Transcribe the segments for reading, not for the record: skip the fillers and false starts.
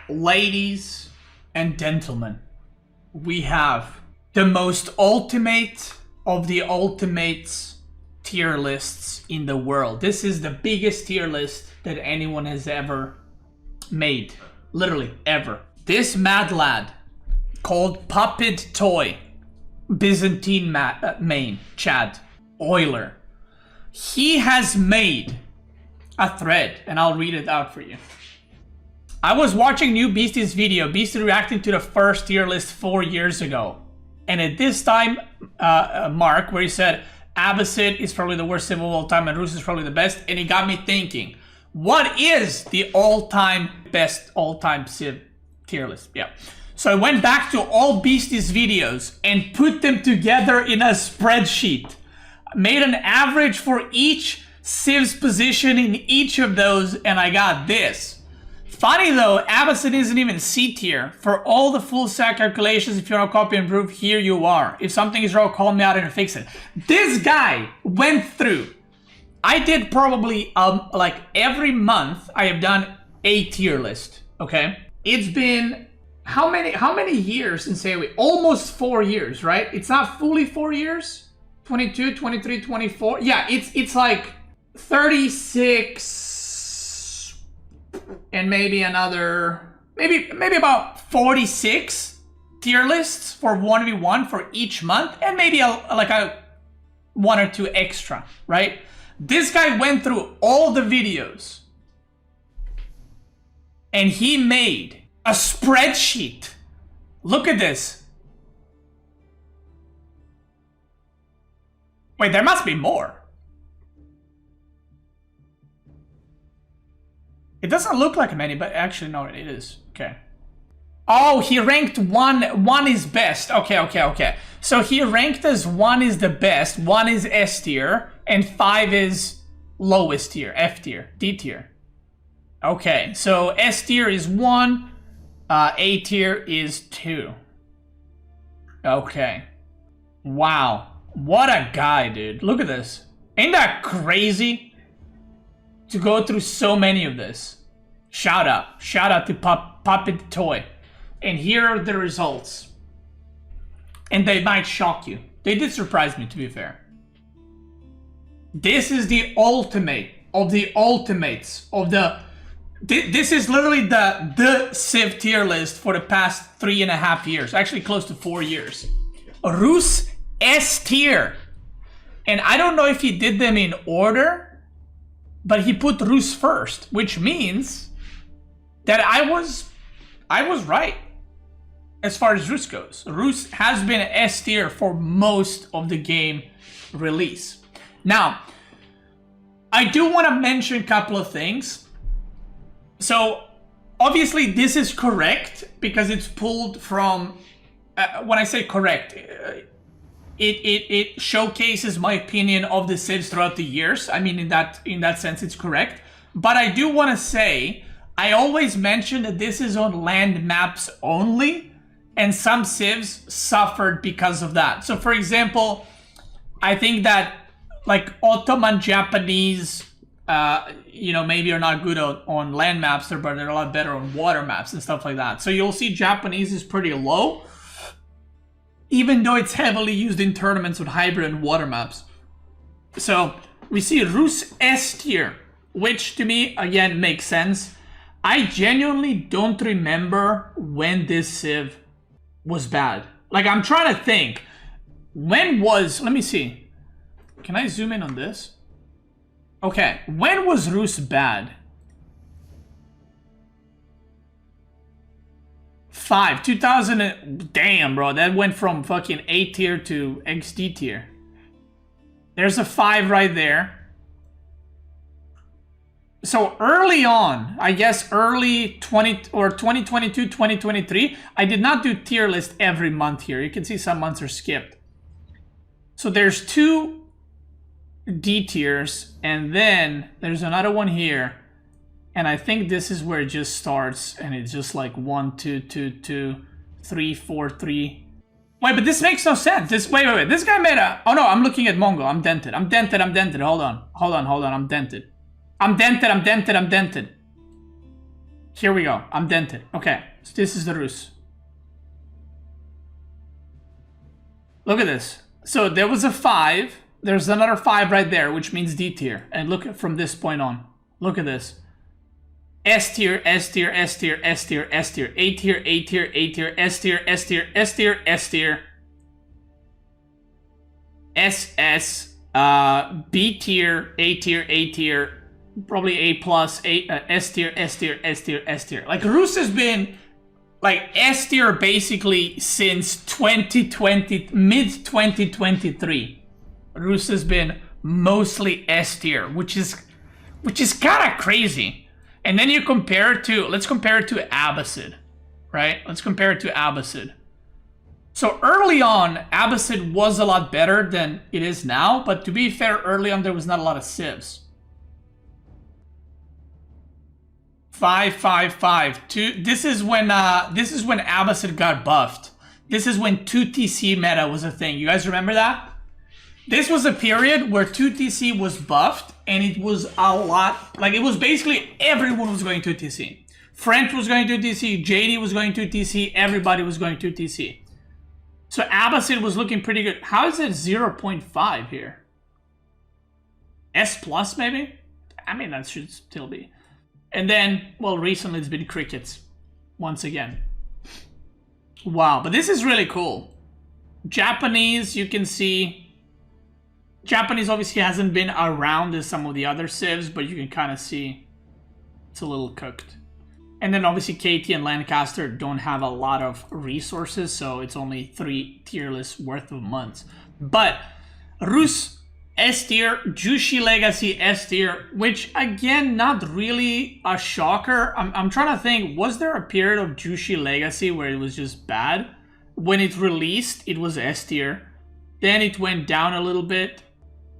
Ladies and gentlemen, we have the most ultimate of the ultimates tier lists in the world. This is the biggest tier list that anyone has ever made. Literally, ever. This mad lad called Puppet Toy, Byzantine main, Chad, Euler. He has made a thread, and I'll read it out for you. I was watching New Beasty's video, Beasty reacting to the first tier list 4 years ago. And at this time, mark, where he said, Beastyqt is probably the worst civ of all time and Rus is probably the best. And it got me thinking, what is the all-time best all-time civ tier list? Yeah. So I went back to all Beasty's videos and put them together in a spreadsheet. Made an average for each civ's position in each of those, and I got this. Funny though, Beastyqt isn't even C tier. For all the full stack calculations, if you want to copy and prove, here you are. If something is wrong, call me out and fix it. This guy went through. I did probably like every month I have done a tier list. Okay, it's been how many years since we almost 4 years, right? It's not fully 4 years. 22, 23, 24. Yeah, it's like 36. And maybe another, maybe about 46 tier lists for 1v1 for each month, and maybe like a 1 or 2 extra, right? This guy went through all the videos and he made a spreadsheet. Look at this. Wait, there must be more. It doesn't look like many, but actually, no, it is. Okay. Oh, he ranked one is best. Okay. So he ranked as 1 is the best, 1 is S tier, and 5 is lowest tier, F tier, D tier. Okay, so S tier is 1, A tier is 2. Okay. Wow. What a guy, dude. Look at this. Ain't that crazy? To go through so many of this. Shout out to Puppet Toy. And here are the results. And they might shock you. They did surprise me, to be fair. This is the ultimate of the ultimates of the... This is literally the civ tier list for the past 3.5 years. Actually close to 4 years. Rus S tier. And I don't know if he did them in order, but he put Rus first, which means that I was right as far as Rus goes. Rus has been S tier for most of the game release. Now, I do want to mention a couple of things. So, obviously this is correct because it's pulled from, when I say correct, it showcases my opinion of the civs throughout the years. I mean, in that sense, it's correct. But I do want to say, I always mention that this is on land maps only, and some civs suffered because of that. So, for example, I think that like Ottoman Japanese, maybe are not good on land maps, but they're a lot better on water maps and stuff like that. So you'll see Japanese is pretty low, even though it's heavily used in tournaments with hybrid and water maps. So we see Rus S tier, which to me, again, makes sense. I genuinely don't remember when this civ was bad. Like, I'm trying to think. When was... Let me see. Can I zoom in on this? Okay. When was Rus bad? 2000... Damn, bro. That went from fucking A tier to XD tier. There's a 5 right there. So early on, I guess early 2022, 2023, I did not do tier list every month here. You can see some months are skipped. So there's 2 D tiers, and then there's another one here. And I think this is where it just starts, and it's just like 1, 2, 2, 2, 3, 4, 3. Wait, but this makes no sense. Wait. This guy made a... Oh no, I'm looking at Mongol. I'm dented. Hold on. I'm dented. I'm dented. Here we go. I'm dented. Okay, so this is the Rus. Look at this. So there was a 5. There's another 5 right there, which means D tier. And look at from this point on. Look at this. S tier, S tier, S tier, S tier, S tier, A tier, A tier, A tier, S tier, S tier, S tier, S tier, SS, B tier, A tier, A tier, probably A plus, S tier, S tier, S tier, S tier. Like Rus has been like S tier basically since 2020, mid 2023. Rus has been mostly S tier, which is kind of crazy. And then you compare it to, let's compare it to Abbasid, right? Let's compare it to Abbasid. So early on, Abbasid was a lot better than it is now, but to be fair, early on there was not a lot of civs. 5, 5, 5, 2. This is when Abbasid got buffed. This is when 2TC meta was a thing. You guys remember that? This was a period where 2TC was buffed, and it was a lot, like it was basically everyone was going to TC. French was going to TC, JD was going to TC, everybody was going to TC. So Abbasid was looking pretty good. How is it 0.5 here? S plus maybe? I mean, that should still be. And then, well, recently it's been crickets once again. Wow, but this is really cool. Japanese, you can see. Japanese obviously hasn't been around as some of the other civs, but you can kind of see it's a little cooked. And then obviously KT and Lancaster don't have a lot of resources, so it's only 3 tier lists worth of months. But Rus S tier, Jushi Legacy S tier, which again, not really a shocker. I'm trying to think, was there a period of Jushi Legacy where it was just bad? When it released, it was S tier. Then it went down a little bit.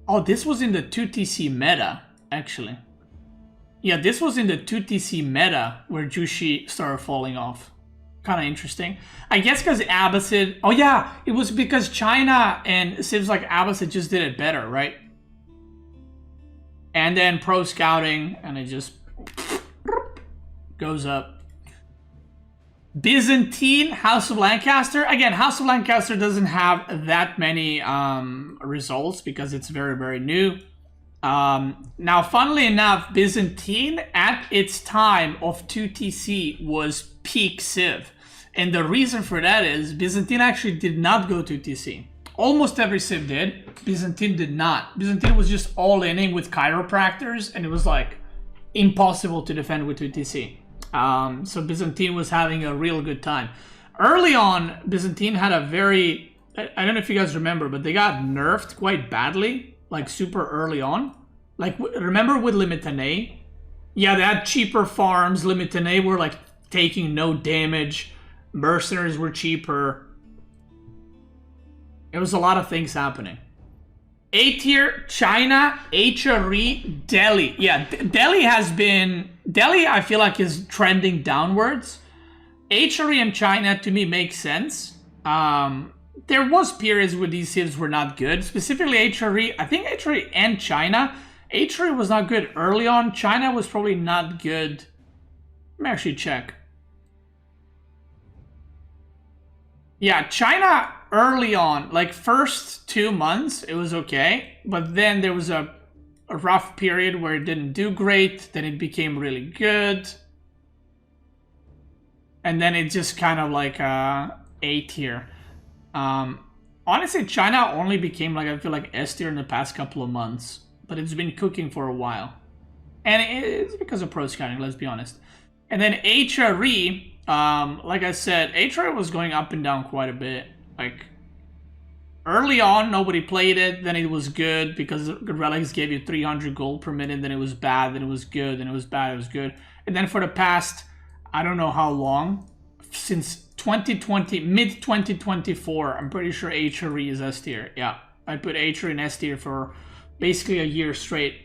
Oh, this was in the 2TC meta, actually. Yeah, this was in the 2TC meta where Jushi started falling off. Kind of interesting. I guess because Abbasid... Oh yeah, it was because China and civs like Abbasid just did it better, right? And then pro scouting, and it just goes up. Byzantine, House of Lancaster. Again, House of Lancaster doesn't have that many results because it's very, very new. Now, funnily enough, Byzantine at its time of 2TC was peak civ. And the reason for that is Byzantine actually did not go 2TC. Almost every civ did. Byzantine did not. Byzantine was just all inning with chiropractors, and it was like impossible to defend with 2TC. So Byzantine was having a real good time. Early on, Byzantine had a very... I don't know if you guys remember, but they got nerfed quite badly, like super early on. Like, remember with Limitane? Yeah, they had cheaper farms. Limitane were like taking no damage. Mercenaries were cheaper. There was a lot of things happening. A tier, China, HRE, Delhi. Yeah, Delhi has been... Delhi, I feel like, is trending downwards. HRE and China, to me, make sense. There was periods where these civs were not good. Specifically HRE. I think HRE and China. HRE was not good early on. China was probably not good. Let me actually check. Yeah, China early on, like first 2 months, it was okay. But then there was a rough period where it didn't do great. Then it became really good. And then it just kind of like A tier. Honestly, China only became like, I feel like S tier in the past couple of months. But it's been cooking for a while. And it's because of pro scouting, let's be honest. And then HRE, like I said, HRE was going up and down quite a bit. Like, early on, nobody played it. Then it was good because relics gave you 300 gold per minute. Then it was bad. Then it was good. Then it was bad. It was good. And then for the past, I don't know how long, since 2020, mid-2024, I'm pretty sure HRE is S tier. Yeah, I put HRE in S tier for basically a year straight.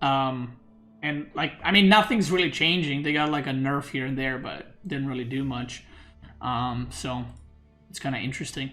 And like, I mean, nothing's really changing. They got like a nerf here and there, but didn't really do much. So it's kind of interesting.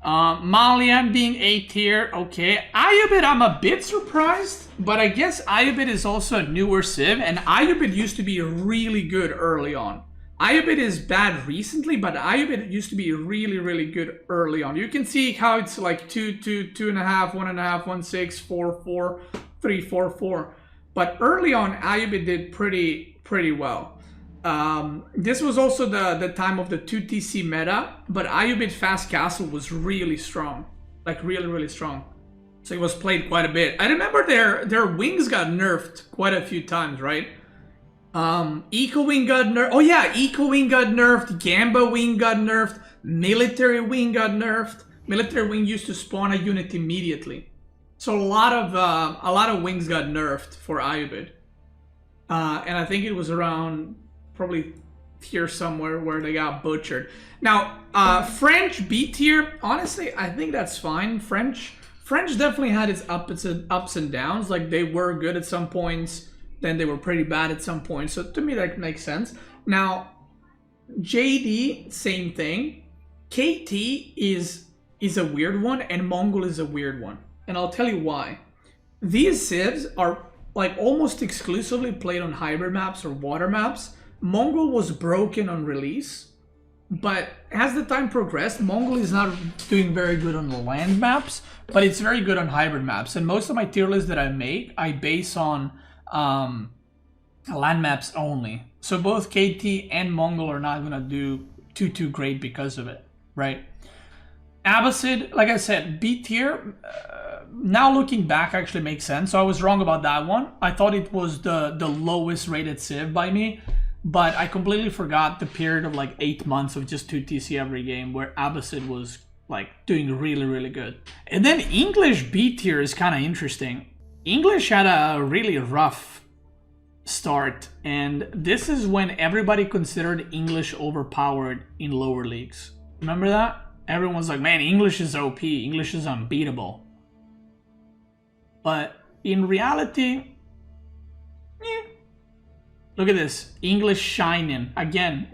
Malian being A tier, okay. Ayubit, I'm a bit surprised, but I guess Ayubit is also a newer civ, and Ayubit used to be really good early on. Ayubit is bad recently, but Ayubit used to be really, really good early on. You can see how it's like 2, 2, 2.5, 1.5, 1, 6, 4, 4, 3, 4, 4. But early on, Ayubit did pretty well. This was also the time of the 2TC meta, but Ayubit Fast Castle was really strong. Like really strong. So it was played quite a bit. I remember their wings got nerfed quite a few times, right? Eco Wing got nerfed. Oh yeah, Eco Wing got nerfed. Gamba Wing got nerfed. Military Wing got nerfed. Military Wing used to spawn a unit immediately. So a lot of wings got nerfed for Ayubit. And I think it was around probably here somewhere where they got butchered. Now, French B tier, honestly, I think that's fine. French definitely had its ups and downs. Like, they were good at some points, then they were pretty bad at some points. So to me, that makes sense. Now, JD, same thing. KT is a weird one, and Mongol is a weird one. And I'll tell you why. These civs are like almost exclusively played on hybrid maps or water maps. Mongol was broken on release, but as the time progressed, Mongol is not doing very good on the land maps, but it's very good on hybrid maps. And most of my tier lists that I make, I base on land maps only. So both KT and Mongol are not gonna do too great because of it, right? Abbasid, like I said, B tier. Now looking back, actually makes sense. So I was wrong about that one. I thought it was the lowest rated civ by me, but I completely forgot the period of like 8 months of just 2TC every game where Abbasid was like doing really good. And then English B tier is kind of interesting. English had a really rough start, and this is when everybody considered English overpowered in lower leagues. Remember that? Everyone's like, man, English is OP, English is unbeatable. But in reality, look at this, English shining again.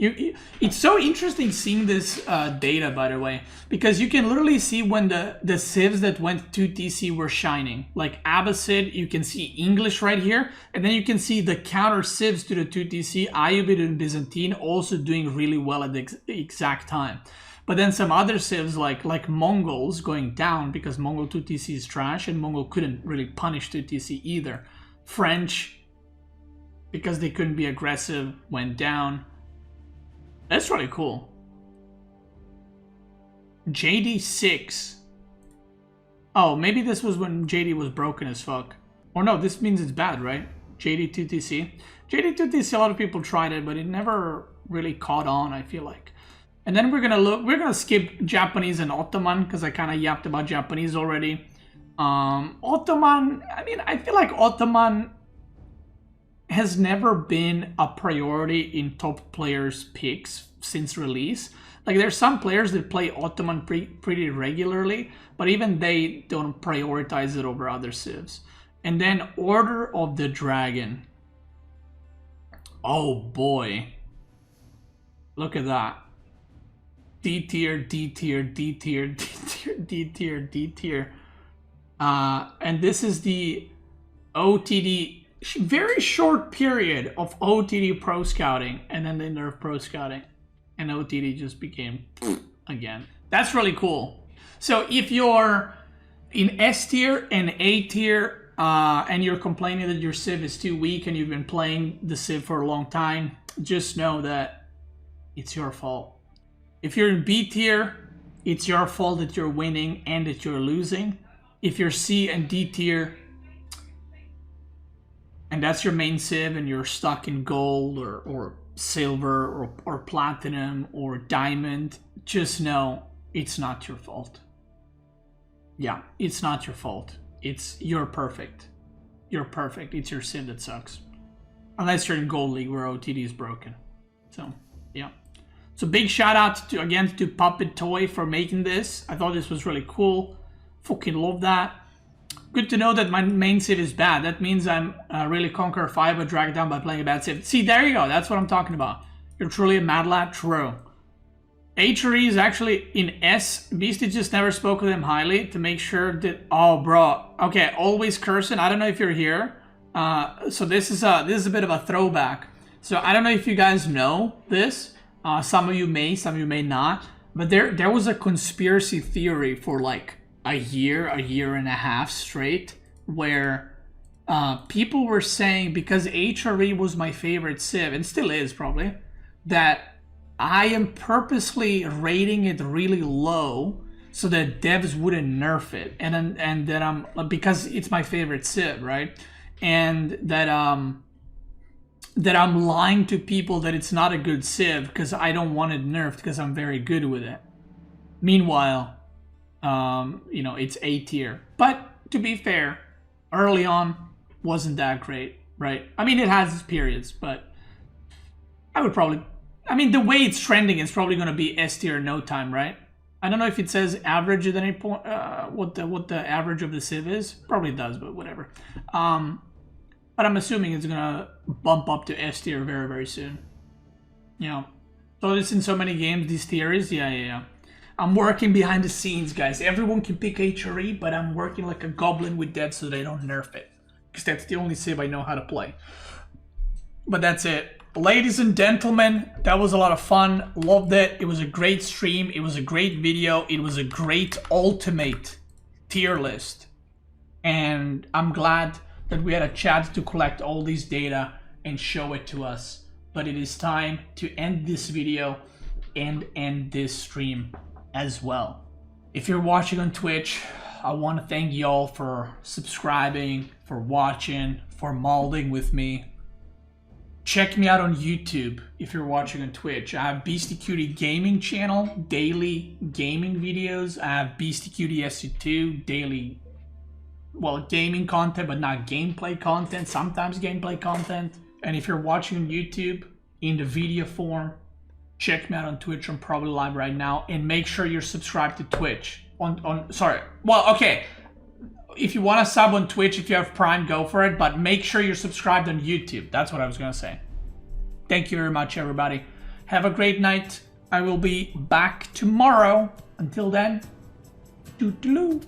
It's so interesting seeing this data, by the way, because you can literally see when the civs that went to TC were shining. Like Abbasid, you can see English right here, and then you can see the counter civs to the 2TC, Ayubid and Byzantine, also doing really well at the exact time. But then some other civs like Mongols going down because Mongol 2TC is trash, and Mongol couldn't really punish 2TC either. French, because they couldn't be aggressive, went down. That's really cool. JD6. Oh, maybe this was when JD was broken as fuck. Or no, this means it's bad, right? JD2TC. JD2TC, a lot of people tried it, but it never really caught on, I feel like. And then we're gonna skip Japanese and Ottoman because I kind of yapped about Japanese already. Ottoman, I mean, I feel like Ottoman has never been a priority in top players' picks since release. Like, there's some players that play Ottoman pretty regularly, but even they don't prioritize it over other civs. And then Order of the Dragon. Oh boy. Look at that. D tier, D tier, D tier, D tier, D tier, D tier. And this is the OTD, very short period of OTD pro scouting, and then they nerfed pro scouting, and OTD just became again. That's really cool. So if you're in S tier and A tier, and you're complaining that your civ is too weak and you've been playing the civ for a long time, just know that it's your fault. If you're in B tier, it's your fault that you're winning and that you're losing. If you're C and D tier, and that's your main civ, and you're stuck in gold or silver or platinum or diamond, just know it's not your fault. Yeah, it's not your fault. You're perfect. You're perfect. It's your civ that sucks. Unless you're in gold league where OTD is broken. So, yeah. So big shout out to Puppet Toy for making this. I thought this was really cool. Fucking love that. Good to know that my main civ is bad. That means I'm really conquer 5 but dragged down by playing a bad civ. See, there you go. That's what I'm talking about. You're truly a mad lad. True. HRE is actually in S. Beastyqt just never spoke of them highly to make sure that. Oh, bro. Okay, always cursing. I don't know if you're here. So this is a bit of a throwback. So I don't know if you guys know this. Some of you may not. But there was a conspiracy theory for like a year and a half straight, where people were saying, because HRE was my favorite civ, and still is probably, that I am purposely rating it really low so that devs wouldn't nerf it, and that I'm, because it's my favorite civ, right? And that I'm lying to people that it's not a good civ because I don't want it nerfed because I'm very good with it. Meanwhile, you know, it's A tier. But to be fair, early on wasn't that great, right? I mean, it has its periods, but I would probably, I mean, the way it's trending, it's probably going to be S tier in no time, right? I don't know if it says average at any point, what the average of the civ is. Probably does, but whatever. But I'm assuming it's going to bump up to S tier very, very soon. You know, so it's in so many games, these theories. Yeah. I'm working behind the scenes, guys. Everyone can pick HRE, but I'm working like a goblin with that so they don't nerf it. Because that's the only civ I know how to play. But that's it. Ladies and gentlemen, that was a lot of fun. Loved it. It was a great stream. It was a great video. It was a great ultimate tier list. And I'm glad that we had a chance to collect all these data and show it to us. But it is time to end this video and end this stream as well. If you're watching on Twitch, I want to thank y'all for subscribing, for watching, for molding with me. Check me out on YouTube if you're watching on Twitch. I have Beastyqt gaming channel, daily gaming videos. I have Beastyqt SC2, daily, well, gaming content, but not gameplay content, sometimes gameplay content. And if you're watching on YouTube in the video form, check me out on Twitch. I'm probably live right now. And make sure you're subscribed to Twitch. If you want to sub on Twitch, if you have Prime, go for it. But make sure you're subscribed on YouTube. That's what I was going to say. Thank you very much, everybody. Have a great night. I will be back tomorrow. Until then, toodaloo.